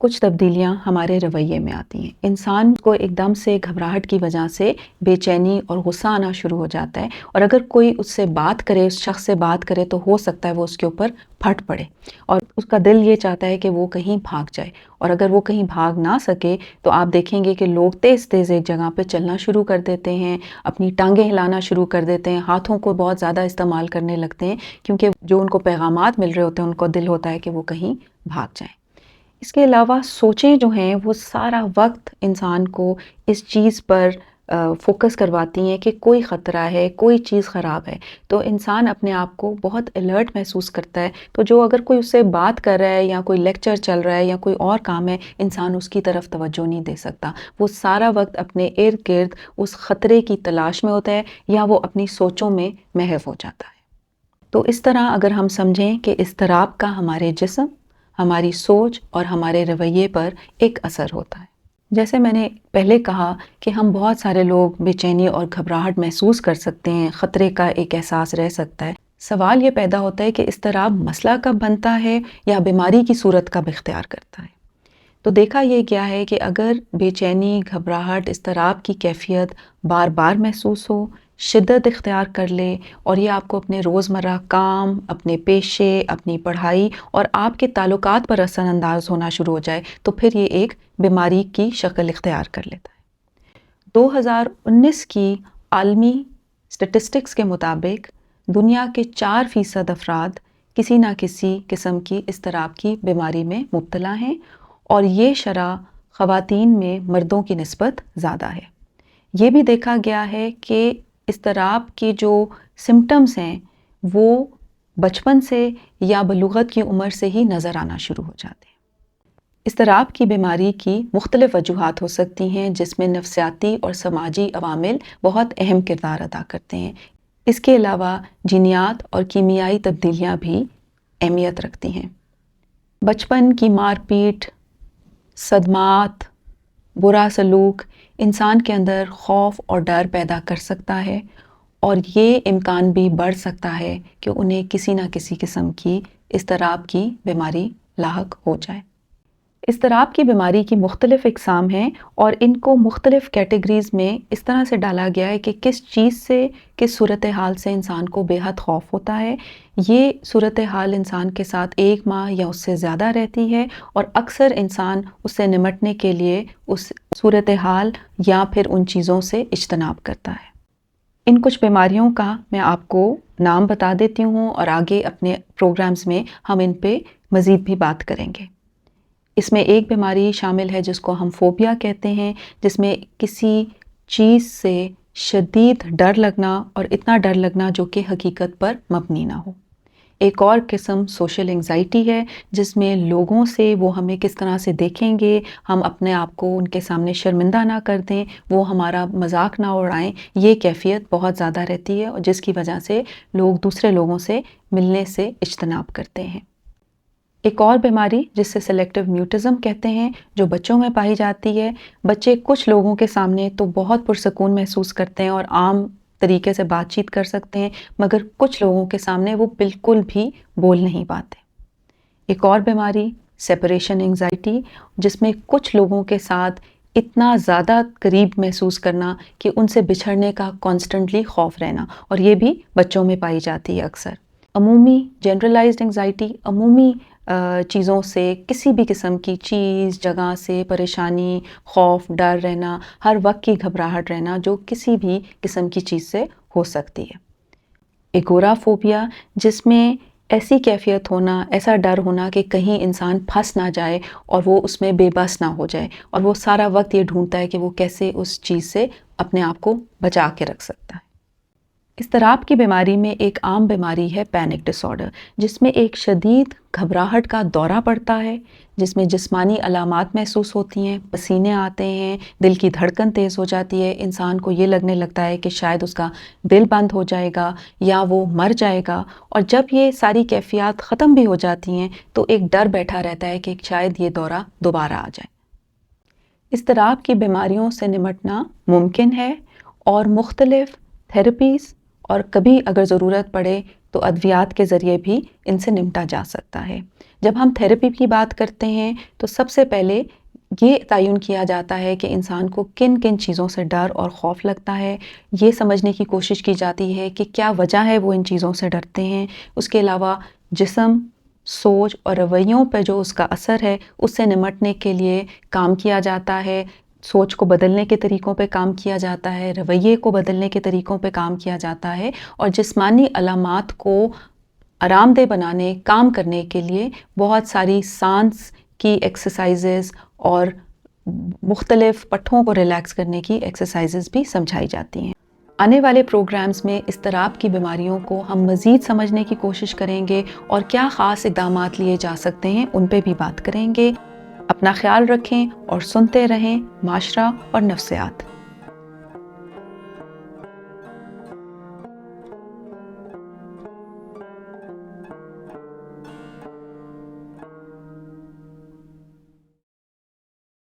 کچھ تبدیلیاں ہمارے رویے میں آتی ہیں. انسان کو ایک دم سے گھبراہٹ کی وجہ سے بے چینی اور غصہ آنا شروع ہو جاتا ہے، اور اگر کوئی اس سے بات کرے، اس شخص سے بات کرے، تو ہو سکتا ہے وہ اس کے اوپر پھٹ پڑے، اور اس کا دل یہ چاہتا ہے کہ وہ کہیں بھاگ جائے. اور اگر وہ کہیں بھاگ نہ سکے تو آپ دیکھیں گے کہ لوگ تیز تیز ایک جگہ پہ چلنا شروع کر دیتے ہیں، اپنی ٹانگیں ہلانا شروع کر دیتے ہیں، ہاتھوں کو بہت زیادہ استعمال کرنے لگتے ہیں، کیونکہ جو ان کو پیغامات مل رہے ہوتے ہیں ان کو دل ہوتا ہے کہ وہ کہیں بھاگ جائیں. اس کے علاوہ سوچیں جو ہیں وہ سارا وقت انسان کو اس چیز پر فوکس کرواتی ہیں کہ کوئی خطرہ ہے، کوئی چیز خراب ہے، تو انسان اپنے آپ کو بہت الرٹ محسوس کرتا ہے. تو جو اگر کوئی اس سے بات کر رہا ہے یا کوئی لیکچر چل رہا ہے یا کوئی اور کام ہے، انسان اس کی طرف توجہ نہیں دے سکتا. وہ سارا وقت اپنے ارد گرد اس خطرے کی تلاش میں ہوتا ہے یا وہ اپنی سوچوں میں محو ہو جاتا ہے. تو اس طرح اگر ہم سمجھیں کہ اضطراب کا ہمارے جسم، ہماری سوچ اور ہمارے رویے پر ایک اثر ہوتا ہے. جیسے میں نے پہلے کہا کہ ہم بہت سارے لوگ بے چینی اور گھبراہٹ محسوس کر سکتے ہیں، خطرے کا ایک احساس رہ سکتا ہے. سوال یہ پیدا ہوتا ہے کہ اضطراب مسئلہ کب بنتا ہے یا بیماری کی صورت کب اختیار کرتا ہے. تو دیکھا یہ گیا ہے کہ اگر بے چینی، گھبراہٹ، اضطراب کی کیفیت بار بار محسوس ہو، شدت اختیار کر لے، اور یہ آپ کو اپنے روزمرہ کام، اپنے پیشے، اپنی پڑھائی اور آپ کے تعلقات پر اثر انداز ہونا شروع ہو جائے، تو پھر یہ ایک بیماری کی شکل اختیار کر لیتا ہے. 2019 کی عالمی اسٹیٹسٹکس کے مطابق دنیا کے 4% افراد کسی نہ کسی قسم کی اضطراب کی بیماری میں مبتلا ہیں، اور یہ شرح خواتین میں مردوں کی نسبت زیادہ ہے. یہ بھی دیکھا گیا ہے کہ اضطراب کی جو سمٹمز ہیں وہ بچپن سے یا بلوغت کی عمر سے ہی نظر آنا شروع ہو جاتے ہیں. اضطراب کی بیماری کی مختلف وجوہات ہو سکتی ہیں، جس میں نفسیاتی اور سماجی عوامل بہت اہم کردار ادا کرتے ہیں. اس کے علاوہ جینیات اور کیمیائی تبدیلیاں بھی اہمیت رکھتی ہیں. بچپن کی مار پیٹ، صدمات، برا سلوک انسان کے اندر خوف اور ڈر پیدا کر سکتا ہے، اور یہ امکان بھی بڑھ سکتا ہے کہ انہیں کسی نہ کسی قسم کی اضطراب کی بیماری لاحق ہو جائے. اضطراب کی بیماری کی مختلف اقسام ہیں، اور ان کو مختلف کیٹیگریز میں اس طرح سے ڈالا گیا ہے کہ کس چیز سے، کس صورتحال سے انسان کو بے حد خوف ہوتا ہے. یہ صورتحال انسان کے ساتھ 1 ماہ یا اس سے زیادہ رہتی ہے، اور اکثر انسان اس سے نمٹنے کے لیے اس صورتحال یا پھر ان چیزوں سے اجتناب کرتا ہے. ان کچھ بیماریوں کا میں آپ کو نام بتا دیتی ہوں، اور آگے اپنے پروگرامز میں ہم ان پہ مزید بھی بات کریں گے. اس میں ایک بیماری شامل ہے جس کو ہم فوبیا کہتے ہیں، جس میں کسی چیز سے شدید ڈر لگنا، اور اتنا ڈر لگنا جو کہ حقیقت پر مبنی نہ ہو. ایک اور قسم سوشل انگزائٹی ہے، جس میں لوگوں سے وہ ہمیں کس طرح سے دیکھیں گے، ہم اپنے آپ کو ان کے سامنے شرمندہ نہ کر دیں، وہ ہمارا مذاق نہ اڑائیں، یہ کیفیت بہت زیادہ رہتی ہے، اور جس کی وجہ سے لوگ دوسرے لوگوں سے ملنے سے اجتناب کرتے ہیں. ایک اور بیماری جس سے سلیکٹیو میوٹزم کہتے ہیں، جو بچوں میں پائی جاتی ہے. بچے کچھ لوگوں کے سامنے تو بہت پرسکون محسوس کرتے ہیں اور عام طریقے سے بات چیت کر سکتے ہیں، مگر کچھ لوگوں کے سامنے وہ بالکل بھی بول نہیں پاتے. ایک اور بیماری سیپریشن انگزائٹی، جس میں کچھ لوگوں کے ساتھ اتنا زیادہ قریب محسوس کرنا کہ ان سے بچھڑنے کا کانسٹنٹلی خوف رہنا، اور یہ بھی بچوں میں پائی جاتی ہے اکثر. عمومی جنرلائزڈ انگزائٹی، عمومی چیزوں سے، کسی بھی قسم کی چیز، جگہ سے پریشانی، خوف، ڈر رہنا، ہر وقت کی گھبراہٹ رہنا، جو کسی بھی قسم کی چیز سے ہو سکتی ہے. ایگورافوبیا، جس میں ایسی کیفیت ہونا، ایسا ڈر ہونا کہ کہیں انسان پھنس نہ جائے اور وہ اس میں بے بس نہ ہو جائے، اور وہ سارا وقت یہ ڈھونڈتا ہے کہ وہ کیسے اس چیز سے اپنے آپ کو بچا کے رکھ سکتا ہے. اضطراب کی بیماری میں ایک عام بیماری ہے پینک ڈس آرڈر، جس میں ایک شدید گھبراہٹ کا دورہ پڑتا ہے، جس میں جسمانی علامات محسوس ہوتی ہیں، پسینے آتے ہیں، دل کی دھڑکن تیز ہو جاتی ہے، انسان کو یہ لگنے لگتا ہے کہ شاید اس کا دل بند ہو جائے گا یا وہ مر جائے گا. اور جب یہ ساری کیفیات ختم بھی ہو جاتی ہیں تو ایک ڈر بیٹھا رہتا ہے کہ شاید یہ دورہ دوبارہ آ جائے. اضطراب کی بیماریوں سے نمٹنا ممکن ہے، اور مختلف تھراپیز اور کبھی اگر ضرورت پڑے تو ادویات کے ذریعے بھی ان سے نمٹا جا سکتا ہے۔ جب ہم تھیراپی کی بات کرتے ہیں تو سب سے پہلے یہ تعین کیا جاتا ہے کہ انسان کو کن کن چیزوں سے ڈر اور خوف لگتا ہے، یہ سمجھنے کی کوشش کی جاتی ہے کہ کیا وجہ ہے وہ ان چیزوں سے ڈرتے ہیں۔ اس کے علاوہ جسم، سوچ اور رویوں پہ جو اس کا اثر ہے اس سے نمٹنے کے لیے کام کیا جاتا ہے، سوچ کو بدلنے کے طریقوں پہ کام کیا جاتا ہے، رویے کو بدلنے کے طریقوں پہ کام کیا جاتا ہے، اور جسمانی علامات کو آرام دہ بنانے، کام کرنے کے لیے بہت ساری سانس کی ایکسرسائزز اور مختلف پٹھوں کو ریلیکس کرنے کی ایکسرسائزز بھی سمجھائی جاتی ہیں۔ آنے والے پروگرامز میں اضطراب کی بیماریوں کو ہم مزید سمجھنے کی کوشش کریں گے اور کیا خاص اقدامات لیے جا سکتے ہیں ان پہ بھی بات کریں گے۔ اپنا خیال رکھیں اور سنتے رہیں معاشرہ اور نفسیات۔